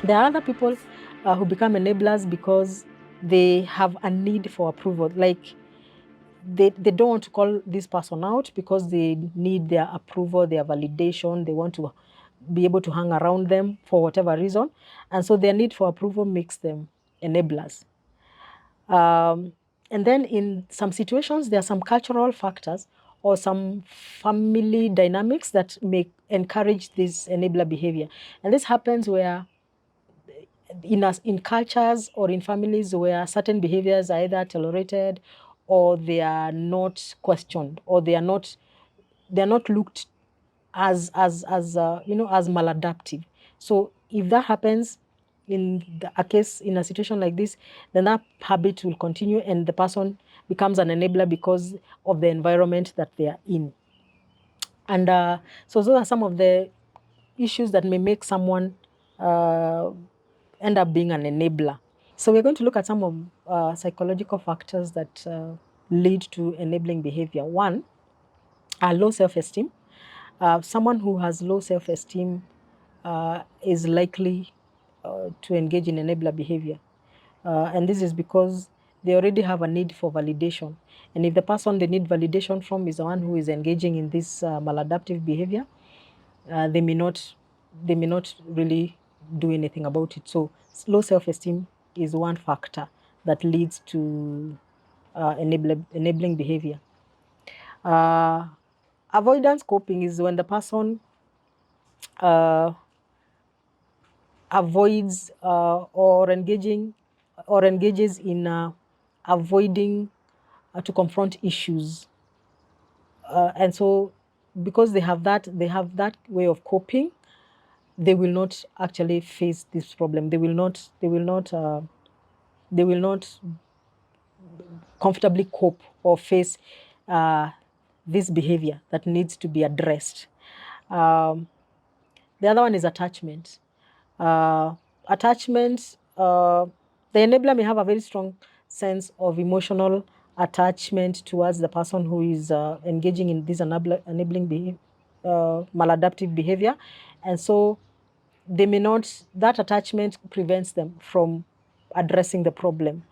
There are other people who become enablers because they have a need for approval. Like they don't want to call this person out because they need their approval, their validation. They want to be able to hang around them for whatever reason. And so their need for approval makes them enablers. And then in some situations, there are some cultural factors or some family dynamics that may encourage this enabler behavior. And this happens where in cultures or in families where certain behaviors are either tolerated or they are not questioned, or they are not looked as maladaptive. So if that happens in a case, in a situation like this, then that habit will continue and the person becomes an enabler because of the environment that they are in. And so those are some of the issues that may make someone end up being an enabler. So we're going to look at some of psychological factors that lead to enabling behavior. One, low self-esteem. Someone who has low self-esteem is likely to engage in enabler behavior. And this is because they already have a need for validation. And if the person they need validation from is the one who is engaging in this maladaptive behavior, they may not really do anything about it. So low self-esteem is one factor that leads to enabling behavior. Avoidance coping is when the person avoids or engages in avoiding to confront issues, and so because they have that way of coping, they will not actually face this problem. They will not comfortably cope or face this behavior that needs to be addressed. The other one is attachment. Attachment, the enabler may have a very strong sense of emotional attachment towards the person who is engaging in this enabling maladaptive behavior. And so they may not, that attachment prevents them from addressing the problem.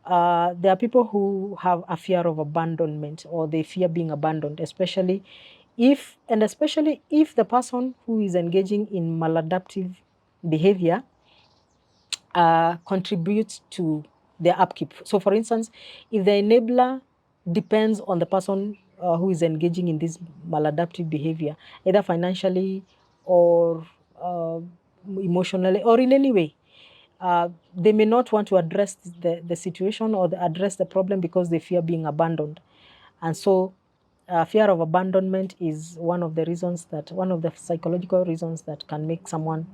There are people who have a fear of abandonment, or they fear being abandoned, especially if the person who is engaging in maladaptive behavior contributes to their upkeep. So for instance, if the enabler depends on the person who is engaging in this maladaptive behavior, either financially or emotionally or in any way, they may not want to address the situation or address the problem because they fear being abandoned. And so fear of abandonment is one of the psychological reasons that can make someone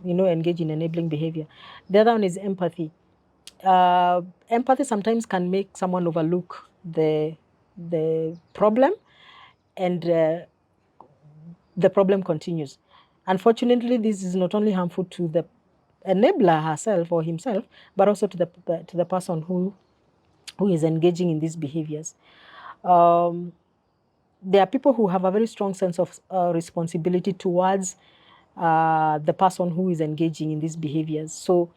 engage in enabling behavior. The other one is empathy. Empathy sometimes can make someone overlook the problem, and the problem continues. Unfortunately, this is not only harmful to the enabler herself or himself, but also to the person who is engaging in these behaviors. There are people who have a very strong sense of responsibility towards the person who is engaging in these behaviors. So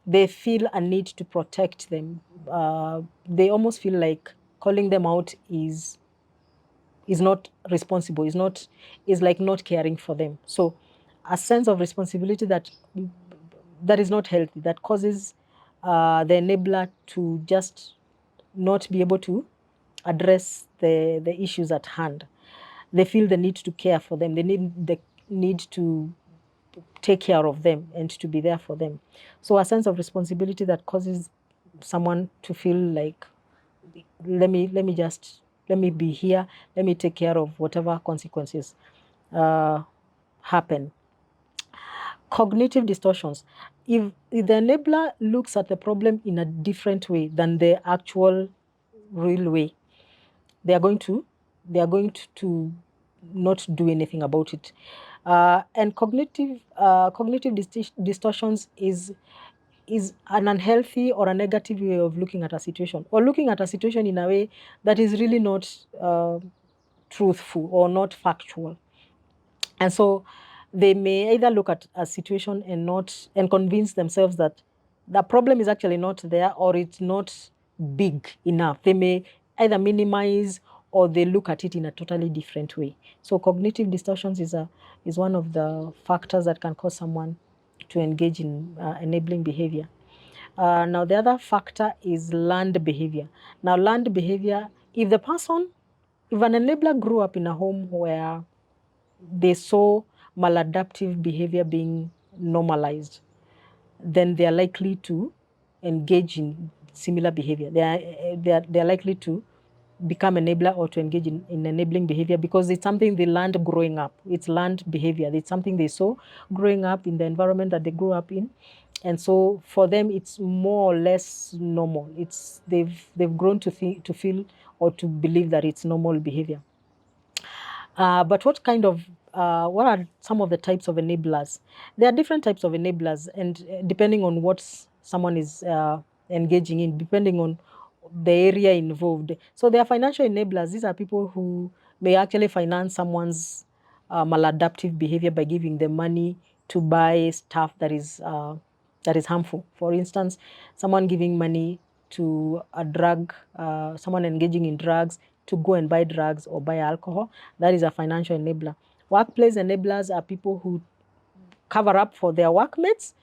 they feel a need to protect them. They almost feel like calling them out is is not responsible, is like not caring for them. So a sense of responsibility that is not healthy, that causes the enabler to just not be able to address the issues at hand. They feel the need to care for them. They need to take care of them and to be there for them. So a sense of responsibility that causes someone to feel like, let me be here, let me take care of whatever consequences happen. Cognitive distortions. If the enabler looks at the problem in a different way than the actual real way, they are going to not do anything about it. And cognitive distortions is an unhealthy or a negative way of looking at a situation, or looking at a situation in a way that is really not truthful or not factual. And so they may either look at a situation and convince themselves that the problem is actually not there, or it's not big enough. They may either minimize, or they look at it in a totally different way. So cognitive distortions is one of the factors that can cause someone to engage in enabling behavior. Now the other factor is learned behavior. Now learned behavior, if an enabler grew up in a home where they saw maladaptive behavior being normalized, then they are likely to engage in similar behavior. They are likely to become enabler, or to engage in enabling behavior, because it's something they learned growing up. It's learned behavior. It's something they saw growing up in the environment that they grew up in. And so for them, it's more or less normal. They've grown to feel or to believe that it's normal behavior. But what are some of the types of enablers? There are different types of enablers, and depending on what someone is engaging in, depending on the area involved. So there are financial enablers. These are people who may actually finance someone's maladaptive behavior by giving them money to buy stuff that is harmful. For instance, someone giving money to someone engaging in drugs, to go and buy drugs or buy alcohol. That is a financial enabler. Workplace enablers are people who cover up for their workmates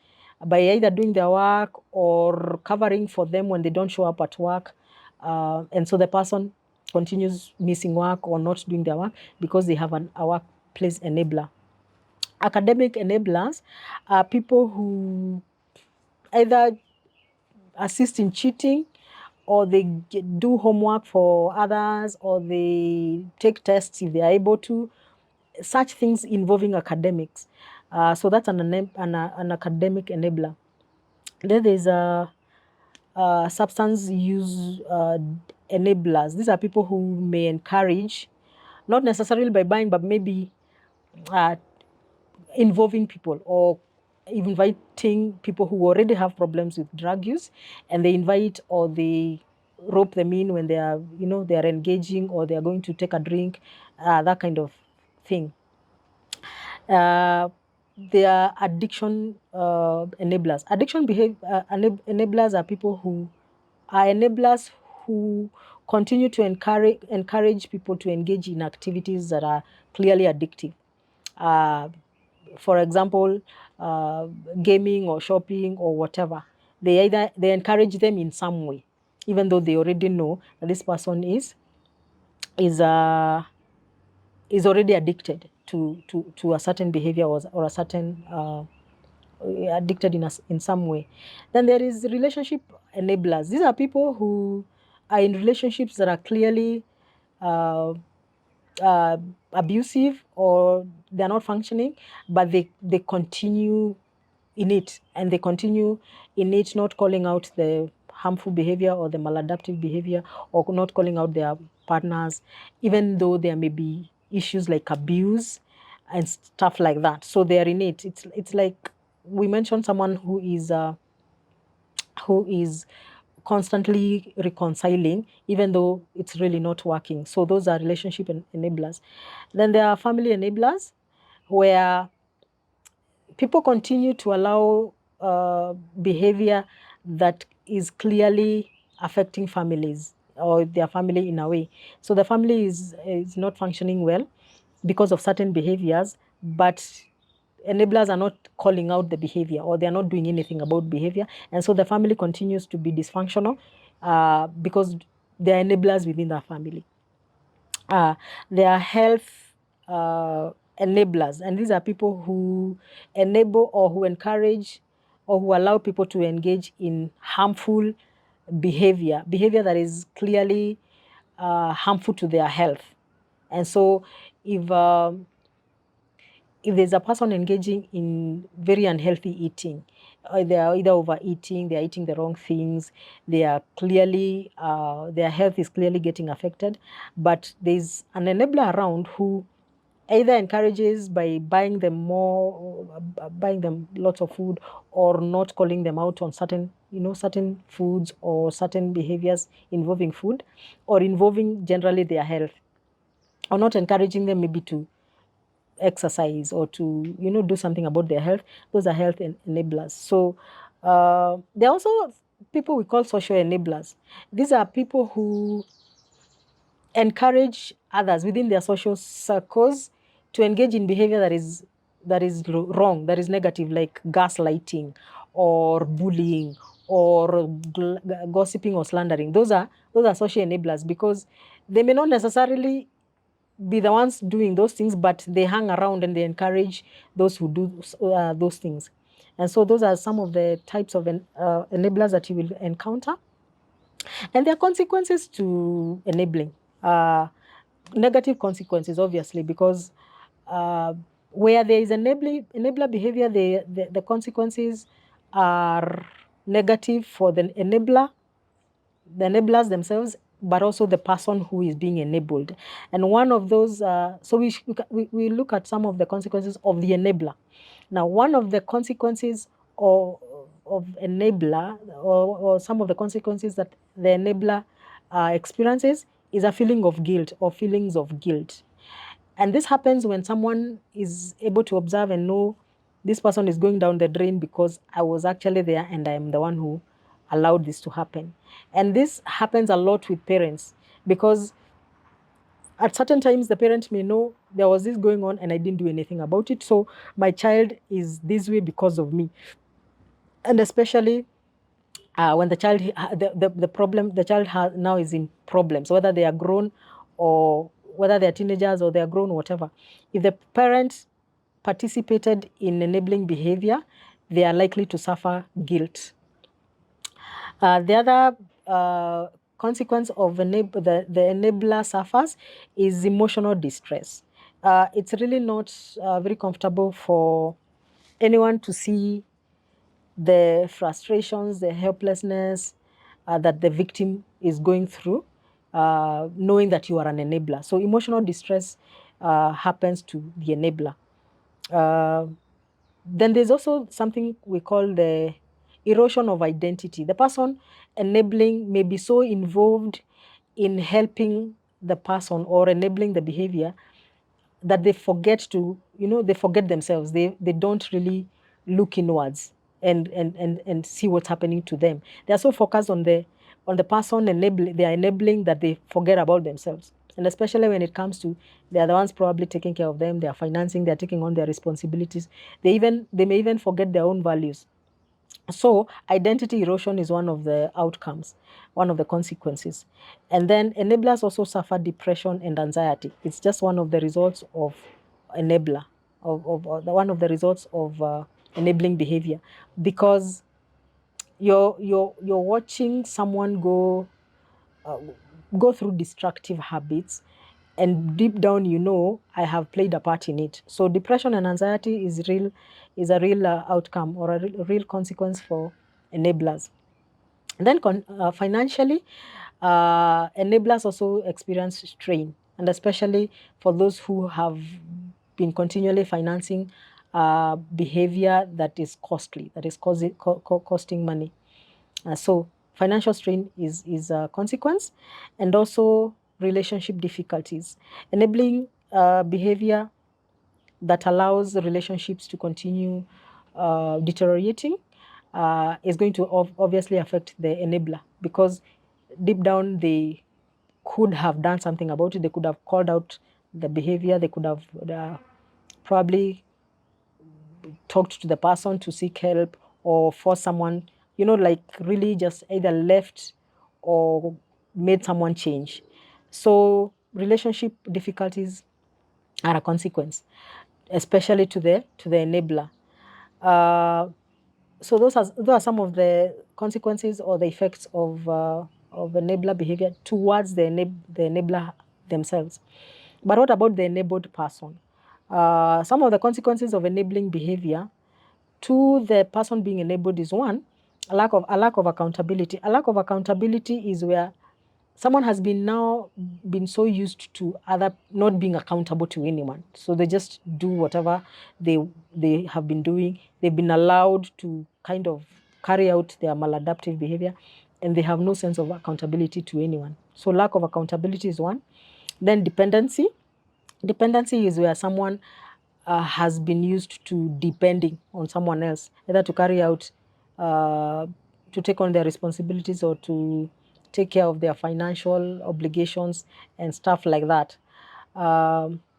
by either doing their work or covering for them when they don't show up at work. And so the person continues missing work or not doing their work because they have a workplace enabler. Academic enablers are people who either assist in cheating, or they do homework for others, or they take tests if they are able to. Such things involving academics. So that's an academic enabler. Then there's substance use enablers. These are people who may encourage, not necessarily by buying, but maybe involving people, or inviting people who already have problems with drug use, and they invite or they rope them in when they are engaging, or they are going to take a drink, that kind of thing. There are addiction enablers. Enablers are people who are enablers who continue to encourage people to engage in activities that are clearly addictive. For example, gaming or shopping or whatever. They encourage them in some way, even though they already know that this person is already addicted to a certain behavior, or a certain addicted in some way. Then there is relationship enablers. These are people who are in relationships that are clearly abusive, or they're not functioning, but they continue in it, and they continue in it, not calling out the harmful behavior or the maladaptive behavior, or not calling out their partners, even though there may be issues like abuse and stuff like that. So they are in it. It's like we mentioned someone who is constantly reconciling, even though it's really not working. So those are relationship enablers. Then there are family enablers, where people continue to allow behavior that is clearly affecting families. or their family in a way. So the family is not functioning well because of certain behaviors, but enablers are not calling out the behavior, or they're not doing anything about behavior. And so the family continues to be dysfunctional because there are enablers within the family. There are health enablers, and these are people who enable or who encourage or who allow people to engage in harmful behavior that is clearly harmful to their health. And so if there's a person engaging in very unhealthy eating, they are either overeating, they are eating the wrong things, they are clearly, their health is clearly getting affected, but there's an enabler around who either encourages by buying them buying them lots of food, or not calling them out on certain foods or certain behaviors involving food, or involving generally their health, or not encouraging them maybe to exercise or to do something about their health. Those are health enablers. So there are also people we call social enablers. These are people who encourage others within their social circles to engage in behavior that is wrong, that is negative, like gaslighting or bullying or gossiping or slandering. Those are social enablers, because they may not necessarily be the ones doing those things, but they hang around and they encourage those who do those things. And so those are some of the types of enablers that you will encounter. And there are consequences to enabling. Negative consequences, obviously, because where there is enabler behavior, the consequences are negative for the enablers themselves, but also the person who is being enabled. And one of those, so we look at some of the consequences of the enabler. Now, one of the consequences of enabler, or some of the consequences that the enabler experiences, is a feeling of guilt or feelings of guilt. And this happens when someone is able to observe and know this person is going down the drain because I was actually there and I am the one who allowed this to happen. And this happens a lot with parents, because at certain times the parent may know there was this going on and I didn't do anything about it. So my child is this way because of me. And especially when the child, the problem, the child has now is in problems, whether they are grown or whether they're teenagers or they are grown, whatever. If the parent participated in enabling behavior, they are likely to suffer guilt. The other consequence of the enabler suffers is emotional distress. It's really not very comfortable for anyone to see the frustrations, the helplessness that the victim is going through, knowing that you are an enabler. So emotional distress happens to the enabler. Then there's also something we call the erosion of identity. The person enabling may be so involved in helping the person or enabling the behavior that they forget to, they forget themselves. They don't really look inwards and see what's happening to them. They are so focused on the person they are enabling, that they forget about themselves. And especially when it comes to, they are the ones probably taking care of them, they are financing, they are taking on their responsibilities. They may even forget their own values. So identity erosion is one of the outcomes, one of the consequences. And then enablers also suffer depression and anxiety. It's just one of the results of enabler, one of the results of enabling behavior, because you're watching someone go through destructive habits, and deep down I have played a part in it. So depression and anxiety is a real outcome, or a real consequence for enablers. And then financially, enablers also experience strain, and especially for those who have been continually financing behavior that is costly, that is costing money. So financial strain is a consequence, and also relationship difficulties. Enabling behavior that allows relationships to continue deteriorating is going to obviously affect the enabler, because deep down they could have done something about it. They could have called out the behavior. They could have probably talked to the person to seek help, or for someone, like really just either left or made someone change. So relationship difficulties are a consequence, especially to the enabler. So those are some of the consequences or the effects of enabler behavior towards the enabler themselves. But what about the enabled person? Some of the consequences of enabling behavior to the person being enabled is one, a lack of accountability. A lack of accountability is where someone has been so used to other not being accountable to anyone, so they just do whatever they have been doing. They've been allowed to kind of carry out their maladaptive behavior, and they have no sense of accountability to anyone. So lack of accountability is one. Then dependency. Dependency is where someone has been used to depending on someone else, either to carry out, to take on their responsibilities, or to take care of their financial obligations and stuff like that.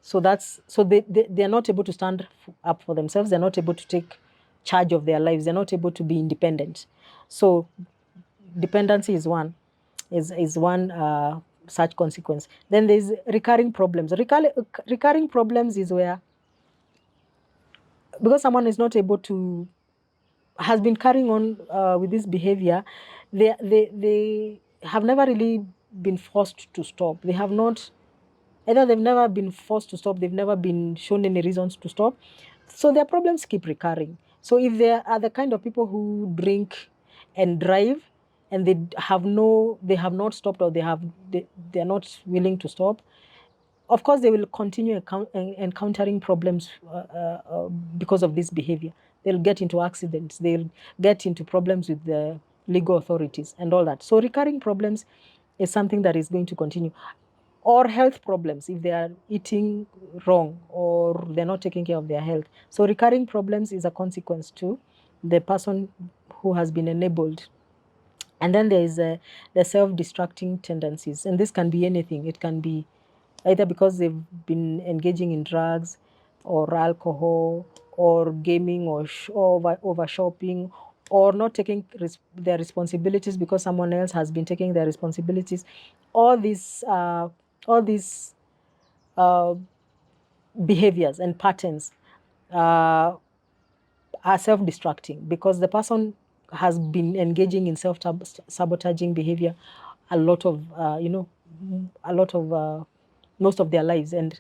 So they are not able to stand up for themselves. They're not able to take charge of their lives. They're not able to be independent. So dependency is one such consequence. Then there's recurring problems. Recurring problems is where, because someone is not able to, has been carrying on with this behavior, they have never really been forced to stop. They have not, either they've never been forced to stop, they've never been shown any reasons to stop. So their problems keep recurring. So if they are the kind of people who drink and drive, and they have not stopped, or they are not willing to stop, of course they will continue encountering problems because of this behavior. They'll get into accidents, they'll get into problems with the legal authorities and all that. So recurring problems is something that is going to continue. Or health problems, if they are eating wrong or they're not taking care of their health. So recurring problems is a consequence to the person who has been enabled. And then there is the self-destructing tendencies, and this can be anything. It can be either because they've been engaging in drugs or alcohol or gaming or over shopping, or not taking their responsibilities because someone else has been taking their responsibilities. All these behaviors and patterns uh, are self-destructing because the person has been engaging in self-sabotaging behavior a lot of most of their lives, and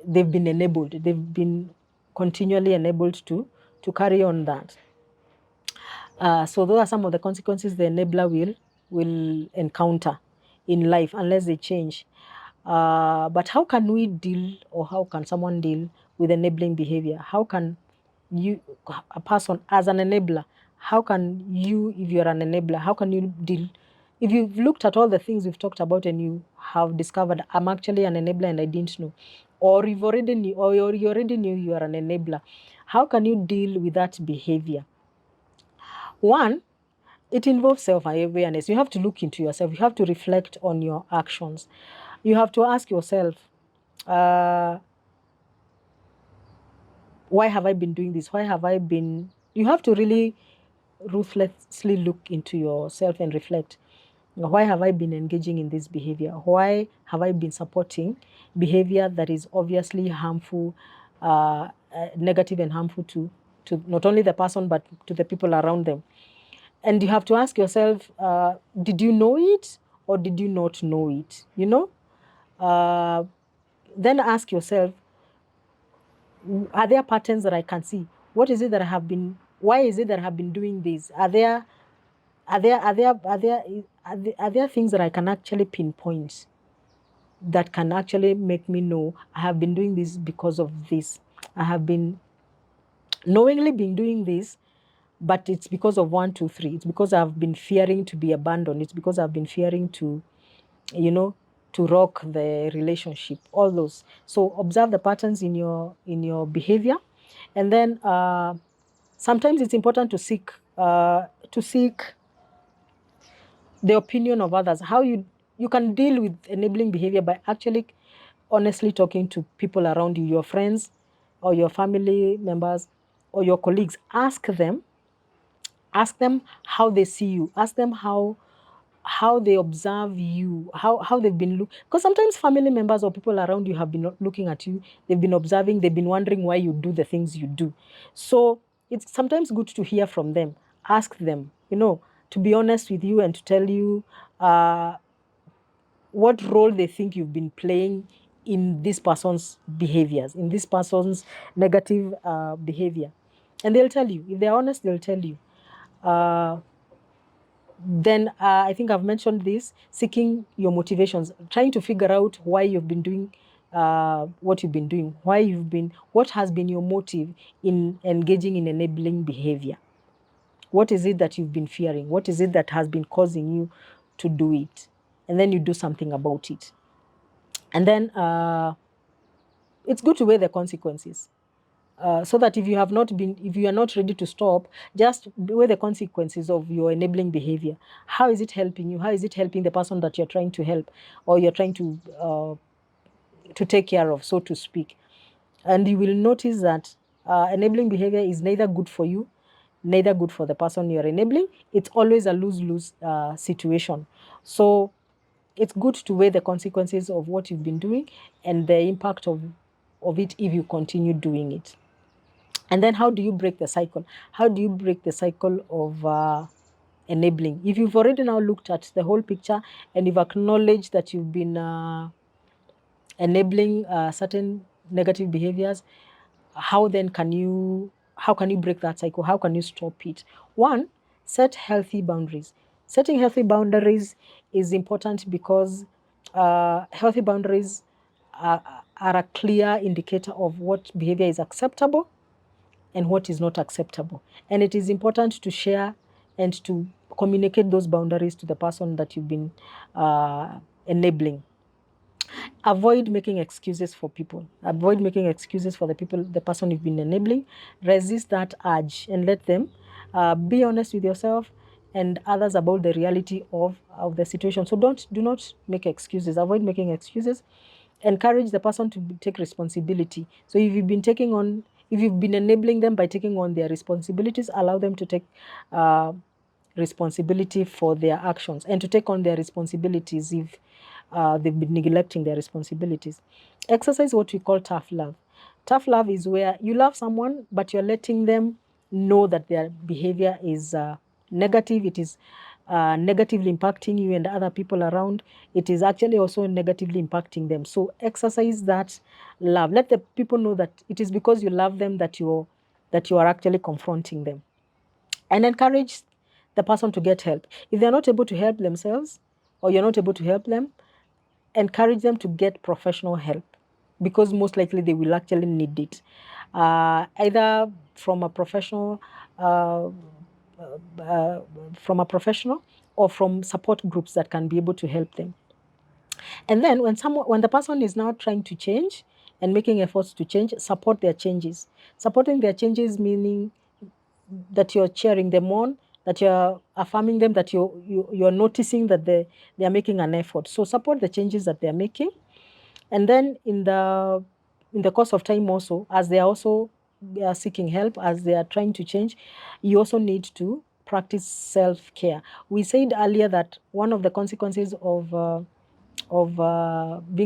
they've been enabled. They've been continually enabled to carry on that. So those are some of the consequences the enabler will encounter in life unless they change. But how can we deal, or how can someone deal with enabling behavior? How can you, a person as an enabler, how can you, if you're an enabler, how can you deal? If you've looked at all the things we've talked about and you have discovered I'm actually an enabler and I didn't know, or you already knew you are an enabler, how can you deal with that behavior? One, it involves self-awareness. You have to look into yourself. You have to reflect on your actions. You have to ask yourself, why have I been doing this? Why have I been... You have to really ruthlessly look into yourself and reflect. Why have I been engaging in this behavior? Why have I been supporting behavior that is obviously harmful, negative and harmful to not only the person, but to the people around them? And you have to ask yourself, did you know it or did you not know it? Then ask yourself, are there patterns that I can see? What is it that I have been, why is it that I have been doing this? Are there things that I can actually pinpoint that can actually make me know I have been doing this because of this? I have been knowingly been doing this, but it's because of 1, 2, 3. It's because I've been fearing to be abandoned. It's because I've been fearing to, to rock the relationship. All those. So observe the patterns in your behavior, and then sometimes it's important to seek the opinion of others. you can deal with enabling behavior by actually honestly talking to people around you, your friends or your family members or your colleagues. Ask them how they see you, ask them how they observe you, how they've been look, because sometimes family members or people around you have been looking at you, they've been observing, they've been wondering why you do the things you do. So it's sometimes good to hear from them, ask them, to be honest with you and to tell you what role they think you've been playing in this person's behaviors, in this person's negative behavior. And they'll tell you. If they're honest, they'll tell you. Then I think I've mentioned this, seeking your motivations, trying to figure out why you've been doing what you've been doing, what has been your motive in engaging in enabling behavior. What is it that you've been fearing? What is it that has been causing you to do it? And then you do something about it. And then it's good to weigh the consequences. So that if you are not ready to stop, just weigh the consequences of your enabling behavior. How is it helping you? How is it helping the person that you're trying to help or you're trying to take care of, so to speak? And you will notice that enabling behavior is neither good for you, neither good for the person you're enabling. It's always a lose-lose situation. So it's good to weigh the consequences of what you've been doing and the impact of it if you continue doing it. And then how do you break the cycle? How do you break the cycle of enabling? If you've already now looked at the whole picture and you've acknowledged that you've been enabling certain negative behaviors, how can you break that cycle? How can you stop it? One, set healthy boundaries. Setting healthy boundaries is important because healthy boundaries are a clear indicator of what behavior is acceptable and what is not acceptable. And it is important to share and to communicate those boundaries to the person that you've been enabling. Avoid making excuses for people. Avoid making excuses for the person you've been enabling. Resist that urge and let them be honest with yourself and others about the reality of the situation. So do not make excuses. Avoid making excuses. Encourage the person to take responsibility. So if you've been enabling them by taking on their responsibilities, allow them to take responsibility for their actions and to take on their responsibilities if they've been neglecting their responsibilities. Exercise what we call tough love. Tough love is where you love someone, but you're letting them know that their behavior is negative. It is negatively impacting you and other people around. It is actually also negatively impacting them. So exercise that love. Let the people know that it is because you love them that you are actually confronting them. And encourage the person to get help. If they're not able to help themselves or you're not able to help them, encourage them to get professional help because most likely they will actually need it. Either from a professional or from support groups that can be able to help them. And then when the person is now trying to change and making efforts to change, support their changes. Supporting their changes meaning that you're cheering them on, that you're affirming them, that you're noticing that they are making an effort. So support the changes that they're making. And then in the course of time also, as they are seeking help, as they are trying to change, you also need to practice self-care. We said earlier that one of the consequences of being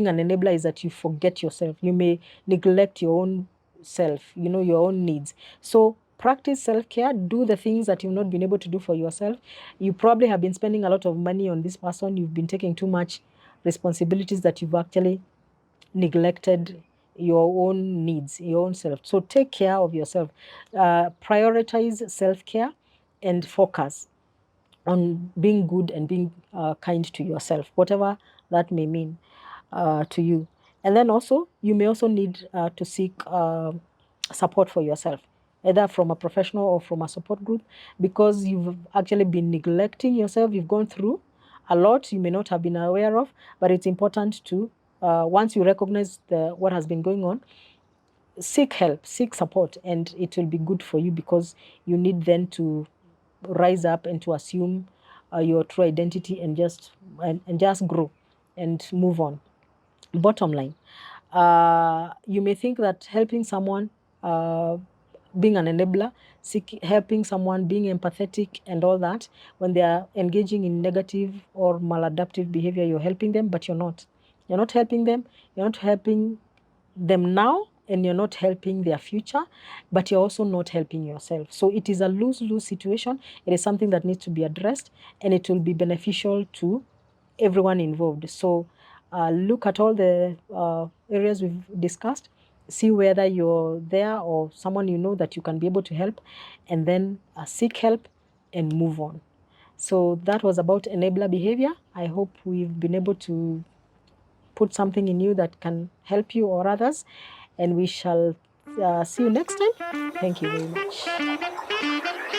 an enabler is that you forget yourself. You may neglect your own self, your own needs. So practice self-care, do the things that you've not been able to do for yourself. You probably have been spending a lot of money on this person. You've been taking too much responsibilities that you've actually neglected your own needs, your own self. So take care of yourself. Prioritize self-care and focus on being good and being kind to yourself, whatever that may mean to you. And then also, you may also need to seek support for yourself, either from a professional or from a support group, because you've actually been neglecting yourself. You've gone through a lot you may not have been aware of, but it's important to, once you recognize what has been going on, seek help, seek support, and it will be good for you because you need then to rise up and to assume your true identity and just grow. and move on. Bottom line, you may think that helping someone, being an enabler, helping someone, being empathetic and all that, when they are engaging in negative or maladaptive behavior, you're helping them, but you're not. You're not helping them. You're not helping them now, and you're not helping their future, but you're also not helping yourself. So it is a lose-lose situation. It is something that needs to be addressed, and it will be beneficial to everyone involved. So look at all the areas we've discussed, see whether you're there or someone you know that you can be able to help, and then seek help and move on. So that was about enabler behavior. I hope we've been able to put something in you that can help you or others, and we shall see you next time. Thank you very much.